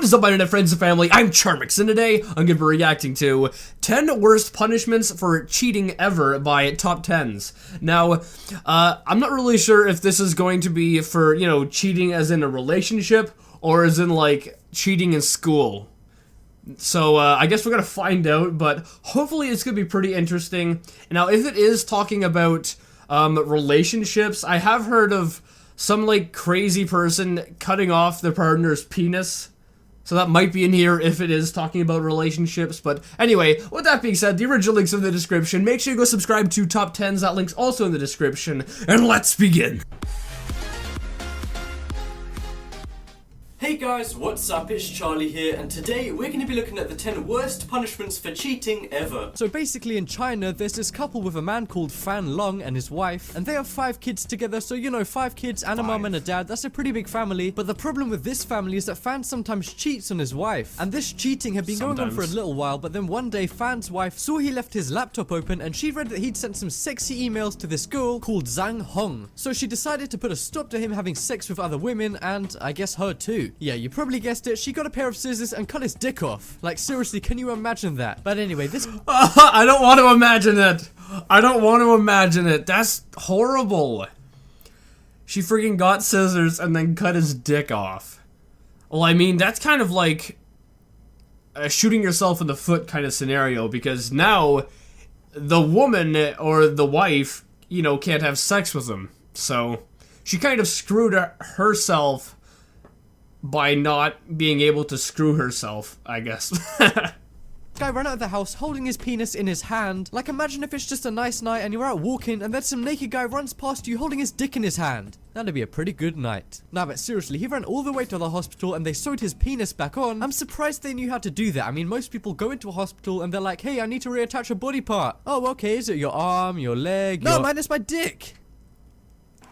What is up, my internet friends and family? I'm Charmix, and today I'm going to be reacting to 10 worst punishments for cheating ever by Top 10s. Now, I'm not really sure if this is going to be for, cheating as in a relationship, or as in, like, cheating in school. So, I guess we're going to find out, but hopefully it's going to be pretty interesting. Now, if it is talking about, relationships, I have heard of some, like, crazy person cutting off their partner's penis. So that might be in here if it is talking about relationships. But anyway, with that being said, the original link's in the description. Make sure you go subscribe to Top 10s. That link's also in the description. And let's begin. Hey guys, what's up? It's Charlie here, and today we're going to be looking at the 10 worst punishments for cheating ever. So basically in China, there's this couple with a man called Fan Long and his wife, and they have 5 kids together, so 5 kids and a mum and a dad, that's a pretty big family. But the problem with this family is that Fan sometimes cheats on his wife, and this cheating had been going on for a little while, but then one day Fan's wife saw he left his laptop open, and she read that he'd sent some sexy emails to this girl called Zhang Hong. So she decided to put a stop to him having sex with other women, and I guess her too. Yeah, you probably guessed it, she got a pair of scissors and cut his dick off. Like, seriously, can you imagine that? But anyway, this... I don't want to imagine it. I don't want to imagine it. That's horrible. She freaking got scissors and then cut his dick off. Well, I mean, that's kind of like a shooting yourself in the foot kind of scenario, because now the woman or the wife, can't have sex with him. So she kind of screwed herself by not being able to screw herself, I guess. Guy ran out of the house holding his penis in his hand. Like, imagine if it's just a nice night and you're out walking and then some naked guy runs past you holding his dick in his hand. That'd be a pretty good night. Nah, but seriously, he ran all the way to the hospital and they sewed his penis back on. I'm surprised they knew how to do that. I mean, most people go into a hospital and they're like, hey, I need to reattach a body part. Oh, okay, is it your arm, your leg? No, man, it's my dick.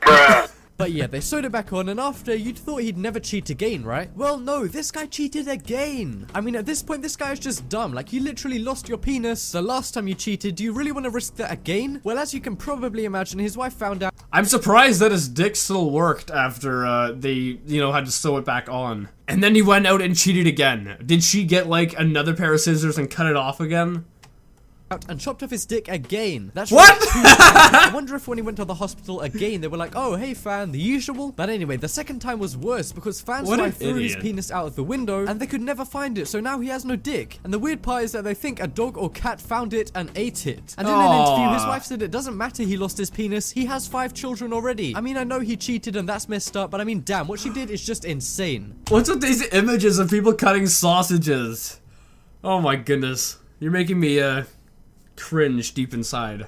Bruh. But yeah, they sewed it back on, and after, you'd thought he'd never cheat again, right? Well, no, this guy cheated again. I mean, at this point, this guy is just dumb. Like, you literally lost your penis the last time you cheated. Do you really want to risk that again? Well, as you can probably imagine, his wife found out. I'm surprised that his dick still worked after they, had to sew it back on. And then he went out and cheated again. Did she get, like, another pair of scissors and cut it off again? And chopped off his dick again. That's what? I wonder if when he went to the hospital again, they were like, oh, hey, Fan, the usual. But anyway, the second time was worse because Fan's wife threw his penis out of the window and they could never find it. So now he has no dick. And the weird part is that they think a dog or cat found it and ate it. And in an interview, his wife said it doesn't matter he lost his penis. He has 5 children already. I mean, I know he cheated and that's messed up, but I mean, damn, what she did is just insane. What's with these images of people cutting sausages? Oh my goodness. You're making me, cringe deep inside.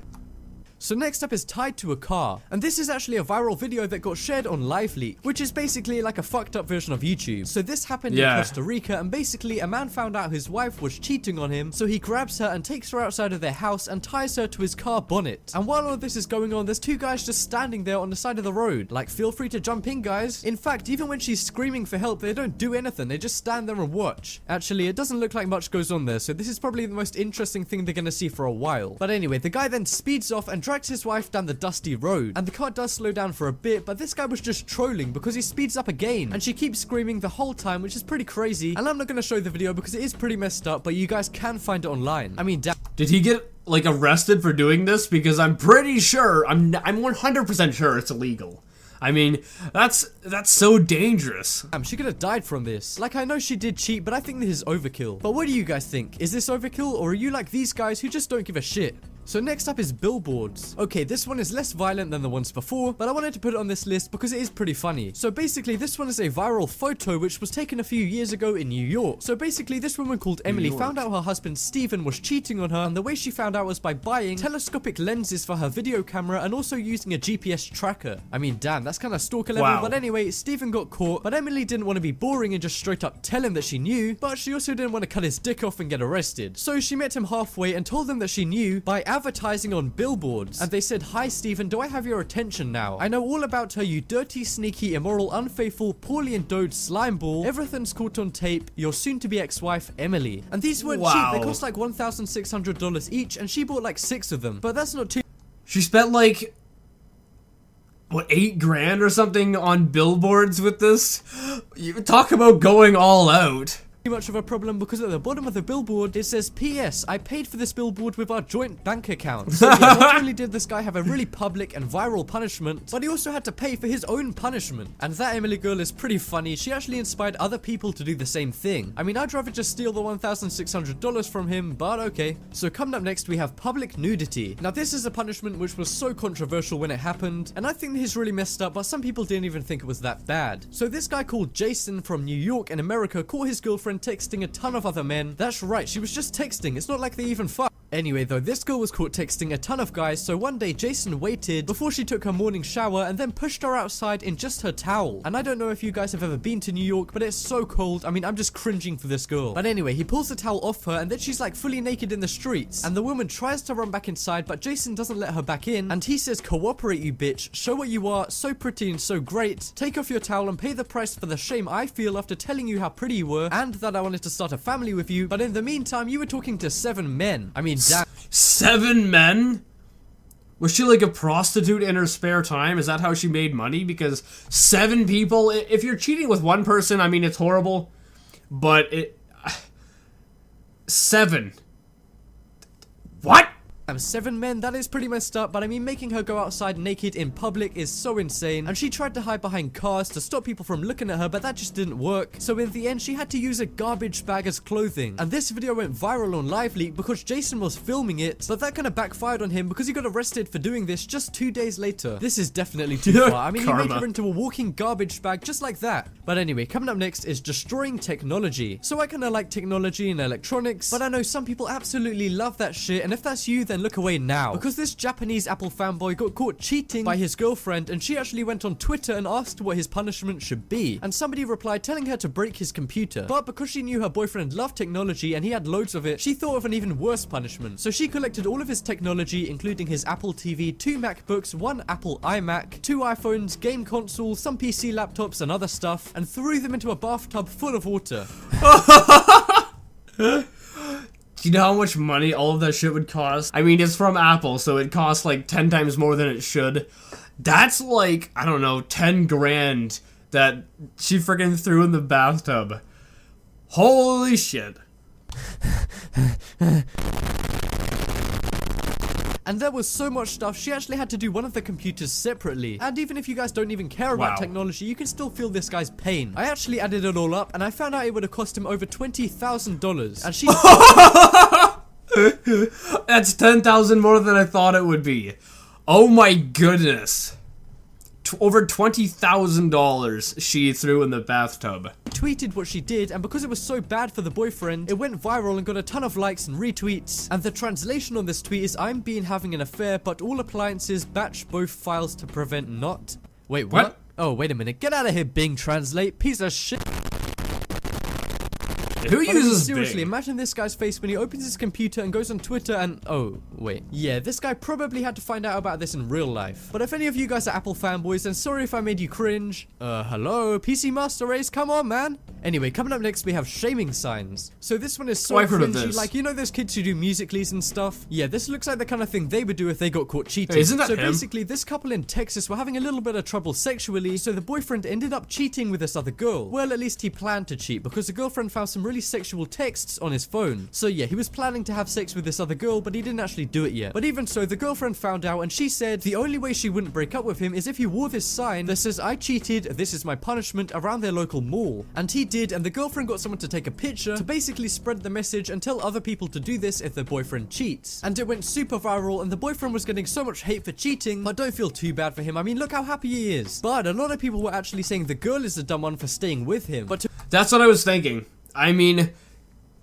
So next up is tied to a car, and this is actually a viral video that got shared on LiveLeak, which is basically like a fucked up version of YouTube. So this happened in Costa Rica, and basically a man found out his wife was cheating on him, so he grabs her and takes her outside of their house and ties her to his car bonnet. And while all of this is going on, there's 2 guys just standing there on the side of the road. Like, feel free to jump in, guys. In fact, even when she's screaming for help, they don't do anything, they just stand there and watch. Actually, it doesn't look like much goes on there, so this is probably the most interesting thing they're gonna see for a while. But anyway, the guy then speeds off and drags his wife down the dusty road, and the car does slow down for a bit, but this guy was just trolling because he speeds up again, and she keeps screaming the whole time, which is pretty crazy. And I'm not going to show the video because it is pretty messed up, but you guys can find it online. I mean, did he get, like, arrested for doing this? Because I'm pretty sure, I'm 100% sure it's illegal. I mean, that's so dangerous. She could have died from this. Like, I know she did cheat, but I think this is overkill. But what do you guys think? Is this overkill, or are you like these guys who just don't give a shit? So next up is billboards. Okay, this one is less violent than the ones before, but I wanted to put it on this list because it is pretty funny. So basically, this one is a viral photo which was taken a few years ago in New York. So basically, this woman called Emily found out her husband Steven was cheating on her, and the way she found out was by buying telescopic lenses for her video camera and also using a GPS tracker. I mean, damn, that's kind of stalker level. But anyway, Steven got caught, but Emily didn't want to be boring and just straight up tell him that she knew, but she also didn't want to cut his dick off and get arrested. So she met him halfway and told him that she knew by advertising on billboards, and they said, hi Steven, do I have your attention now? I know all about her, you dirty, sneaky, immoral, unfaithful, poorly endowed slime ball. Everything's caught on tape. Your soon-to-be ex-wife, Emily. And these weren't cheap, they cost like $1,600 each, and she bought like 6 of them, but that's not too... She spent like, what, $8 grand or something on billboards with this? You talk about going all out. much of a problem because at the bottom of the billboard it says, P.S. I paid for this billboard with our joint bank account. So yeah, not only did this guy have a really public and viral punishment, but he also had to pay for his own punishment. And that Emily girl is pretty funny. She actually inspired other people to do the same thing. I mean, I'd rather just steal the $1,600 from him, but okay. So coming up next we have public nudity. Now this is a punishment which was so controversial when it happened, and I think he's really messed up, but some people didn't even think it was that bad. So this guy called Jason from New York in America caught his girlfriend texting a ton of other men. That's right, she was just texting. It's not like they even fucked. Anyway though, this girl was caught texting a ton of guys, so one day Jason waited before she took her morning shower and then pushed her outside in just her towel. And I don't know if you guys have ever been to New York, but it's so cold. I mean, I'm just cringing for this girl. But anyway, he pulls the towel off her and then she's like fully naked in the streets. And the woman tries to run back inside, but Jason doesn't let her back in. And he says, cooperate you bitch, show what you are, so pretty and so great. Take off your towel and pay the price for the shame I feel after telling you how pretty you were and that I wanted to start a family with you. But in the meantime, you were talking to 7 men. I mean, damn. 7 men? Was she like a prostitute in her spare time? Is that how she made money? Because 7 people, if you're cheating with one person, I mean, it's horrible. But 7. What? 7 men, that is pretty messed up, but I mean, making her go outside naked in public is so insane. And she tried to hide behind cars to stop people from looking at her, but that just didn't work. So in the end, she had to use a garbage bag as clothing. And this video went viral on LiveLeak because Jason was filming it, but that kind of backfired on him because he got arrested for doing this just 2 days later. This is definitely too far. I mean, he made her into a walking garbage bag just like that. But anyway, coming up next is destroying technology. So I kind of like technology and electronics, but I know some people absolutely love that shit, and if that's you, then look away now. Because this Japanese Apple fanboy got caught cheating by his girlfriend, and she actually went on Twitter and asked what his punishment should be. And somebody replied telling her to break his computer. But because she knew her boyfriend loved technology and he had loads of it, she thought of an even worse punishment. So she collected all of his technology, including his Apple TV, 2 MacBooks, 1 Apple iMac, 2 iPhones, game consoles, some PC laptops and other stuff, and threw them into a bathtub full of water. Do you know how much money all of that shit would cost? I mean, it's from Apple, so it costs like 10 times more than it should. That's like, I don't know, 10 grand that she freaking threw in the bathtub. Holy shit. And there was so much stuff, she actually had to do one of the computers separately. And even if you guys don't even care about technology, you can still feel this guy's pain. I actually added it all up, and I found out it would have cost him over $20,000. And she... That's 10,000 more than I thought it would be. Oh my goodness. Over $20,000 she threw in the bathtub. Tweeted what she did, and because it was so bad for the boyfriend, it went viral and got a ton of likes and retweets. And the translation on this tweet is, I'm been having an affair, but all appliances batch both files to prevent not. Wait, what? Oh, wait a minute. Get out of here, Bing Translate, piece of shit. Who uses seriously, Bing? imagine this guy's face when he opens his computer and goes on Twitter and... Oh, wait. Yeah, this guy probably had to find out about this in real life. But if any of you guys are Apple fanboys, then sorry if I made you cringe. Hello? PC Master Race, come on, man. Anyway, coming up next, we have shaming signs. So this one is so cringy, like, you know those kids who do Musical.lys and stuff? Yeah, this looks like the kind of thing they would do if they got caught cheating. Hey, isn't that so him? Basically, this couple in Texas were having a little bit of trouble sexually, so the boyfriend ended up cheating with this other girl. Well, at least he planned to cheat, because the girlfriend found some really sexual texts on his phone. So yeah, he was planning to have sex with this other girl, but he didn't actually do it yet. But even so, the girlfriend found out, and she said the only way she wouldn't break up with him is if he wore this sign that says, I cheated, this is my punishment, around their local mall. And he did, and the girlfriend got someone to take a picture to basically spread the message and tell other people to do this if their boyfriend cheats. And it went super viral, and the boyfriend was getting so much hate for cheating, but don't feel too bad for him. I mean, look how happy he is. But a lot of people were actually saying the girl is the dumb one for staying with him. But that's what I was thinking. I mean,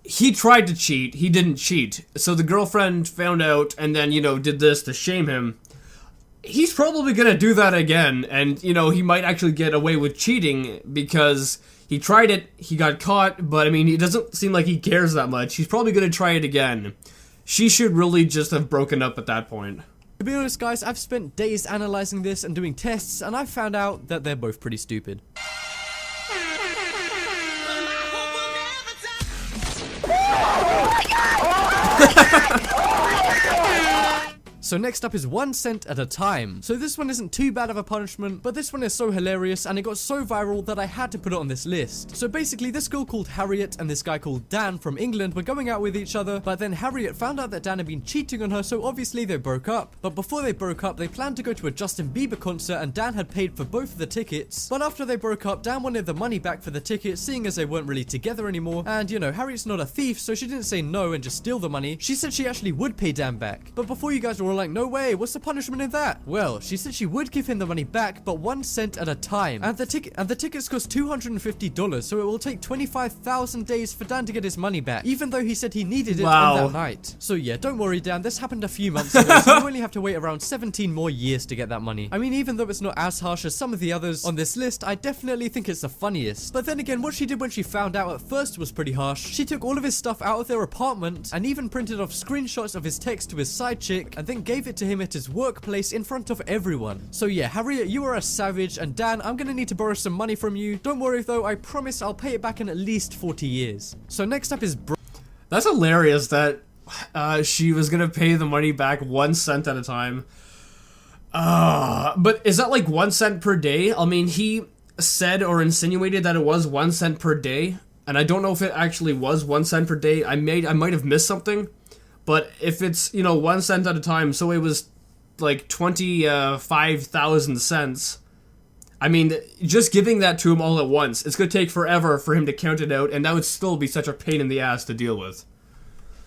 he tried to cheat, he didn't cheat. So the girlfriend found out and then, you know, did this to shame him. He's probably gonna do that again, and, you know, he might actually get away with cheating because he tried it, he got caught, but I mean, he doesn't seem like he cares that much. He's probably gonna try it again. She should really just have broken up at that point. To be honest, guys, I've spent days analyzing this and doing tests, and I found out that they're both pretty stupid. So next up is 1 cent at a time. So this one isn't too bad of a punishment, but this one is so hilarious and it got so viral that I had to put it on this list. So basically this girl called Harriet and this guy called Dan from England were going out with each other, but then Harriet found out that Dan had been cheating on her, so obviously they broke up. But before they broke up, they planned to go to a Justin Bieber concert and Dan had paid for both of the tickets. But after they broke up, Dan wanted the money back for the tickets, seeing as they weren't really together anymore. And you know, Harriet's not a thief, so she didn't say no and just steal the money. She said she actually would pay Dan back. But before you guys were all like, no way, what's the punishment in that? Well, she said she would give him the money back, but 1 cent at a time. And the tickets cost $250, so it will take 25,000 days for Dan to get his money back, even though he said he needed it on that night. So yeah, don't worry Dan, this happened a few months ago, so you only have to wait around 17 more years to get that money. I mean, even though it's not as harsh as some of the others on this list, I definitely think it's the funniest. But then again, what she did when she found out at first was pretty harsh. She took all of his stuff out of their apartment and even printed off screenshots of his text to his side chick and then gave it to him at his workplace in front of everyone. So yeah, Harriet, you are a savage, and Dan, I'm gonna need to borrow some money from you. Don't worry though, I promise I'll pay it back in at least 40 years. So next up is That's hilarious that she was gonna pay the money back 1 cent at a time. But is that like 1 cent per day? I mean, he said or insinuated that it was 1 cent per day, and I don't know if it actually was 1 cent per day. I might have missed something, but if it's, you know, 1 cent at a time, so it was like 25,000 cents. I mean, just giving that to him all at once, it's gonna take forever for him to count it out, and that would still be such a pain in the ass to deal with.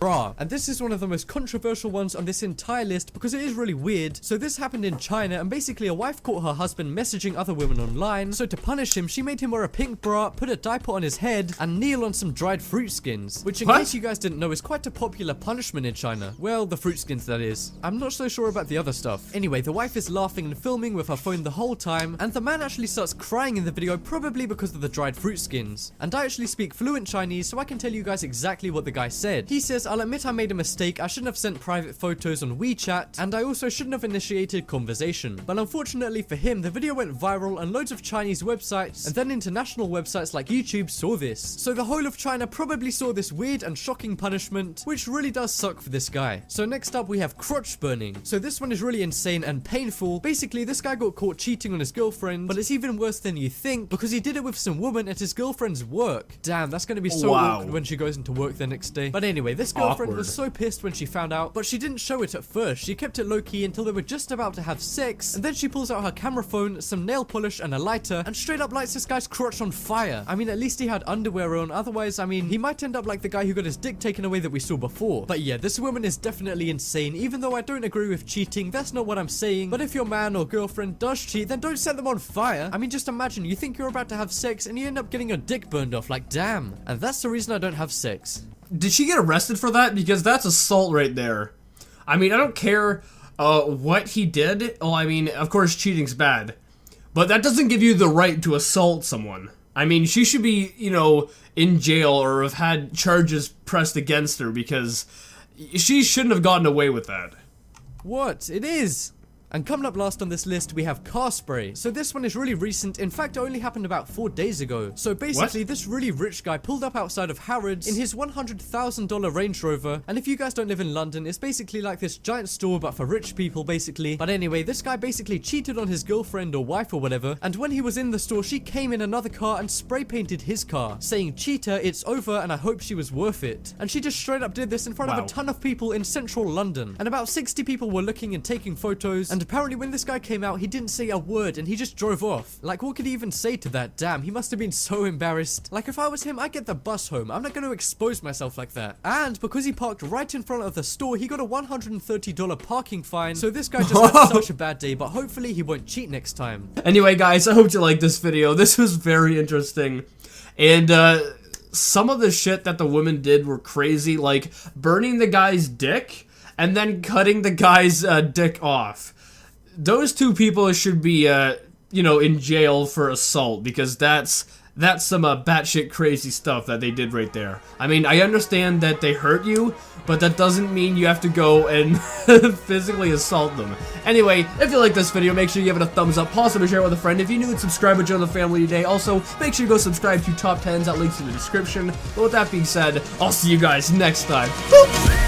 And this is one of the most controversial ones on this entire list because it is really weird. So this happened in China, and basically a wife caught her husband messaging other women online. So to punish him, she made him wear a pink bra, put a diaper on his head, and kneel on some dried fruit skins. Which, in case you guys didn't know, is quite a popular punishment in China. Well, the fruit skins, that is. I'm not so sure about the other stuff. Anyway, the wife is laughing and filming with her phone the whole time, and the man actually starts crying in the video, probably because of the dried fruit skins. And I actually speak fluent Chinese, so I can tell you guys exactly what the guy said. He says, I'll admit I made a mistake, I shouldn't have sent private photos on WeChat, and I also shouldn't have initiated conversation. But unfortunately for him, the video went viral and loads of Chinese websites and then international websites like YouTube saw this. So the whole of China probably saw this weird and shocking punishment, which really does suck for this guy. So next up we have crotch burning. So this one is really insane and painful. Basically, this guy got caught cheating on his girlfriend, but it's even worse than you think because he did it with some woman at his girlfriend's work. Damn, that's gonna be so awkward when she goes into work the next day. But anyway, this girlfriend was so pissed when she found out, but she didn't show it at first. She kept it low-key until they were just about to have sex, and then she pulls out her camera phone, some nail polish, and a lighter, and straight up lights this guy's crotch on fire. I mean, at least he had underwear on, otherwise, I mean, he might end up like the guy who got his dick taken away that we saw before. But yeah, this woman is definitely insane. Even though I don't agree with cheating, that's not what I'm saying. But if your man or girlfriend does cheat, then don't set them on fire. I mean, just imagine, you think you're about to have sex, and you end up getting your dick burned off, like damn. And that's the reason I don't have sex. Did she get arrested for that? Because that's assault right there. I mean, I don't care what he did. Well, I mean, of course, cheating's bad. But that doesn't give you the right to assault someone. I mean, she should be, you know, in jail or have had charges pressed against her because she shouldn't have gotten away with that. What? It is! And coming up last on this list, we have car spray. So this one is really recent. In fact, it only happened about 4 days ago. So basically, this really rich guy pulled up outside of Harrods in his $100,000 Range Rover. And if you guys don't live in London, it's basically like this giant store, but for rich people, basically. But anyway, this guy basically cheated on his girlfriend or wife or whatever. And when he was in the store, she came in another car and spray painted his car, saying, "Cheater, it's over and I hope she was worth it." And she just straight up did this in front of a ton of people in central London. And about 60 people were looking and taking photos. And apparently when this guy came out, he didn't say a word and he just drove off. Like, what could he even say to that? Damn, he must have been so embarrassed. Like, if I was him, I'd get the bus home. I'm not going to expose myself like that. And because he parked right in front of the store, he got a $130 parking fine. So this guy just had such a bad day, but hopefully he won't cheat next time. Anyway, guys, I hope you liked this video. This was very interesting. And, some of the shit that the women did were crazy, like burning the guy's dick and then cutting the guy's dick off. Those two people should be, you know, in jail for assault because that's some batshit crazy stuff that they did right there. I mean, I understand that they hurt you, but that doesn't mean you have to go and physically assault them. Anyway, if you like this video, make sure you give it a thumbs up, possibly share it with a friend. If you're new, and subscribe and join the family today. Also, make sure you go subscribe to Top 10s, that links in the description. But with that being said, I'll see you guys next time. Boop!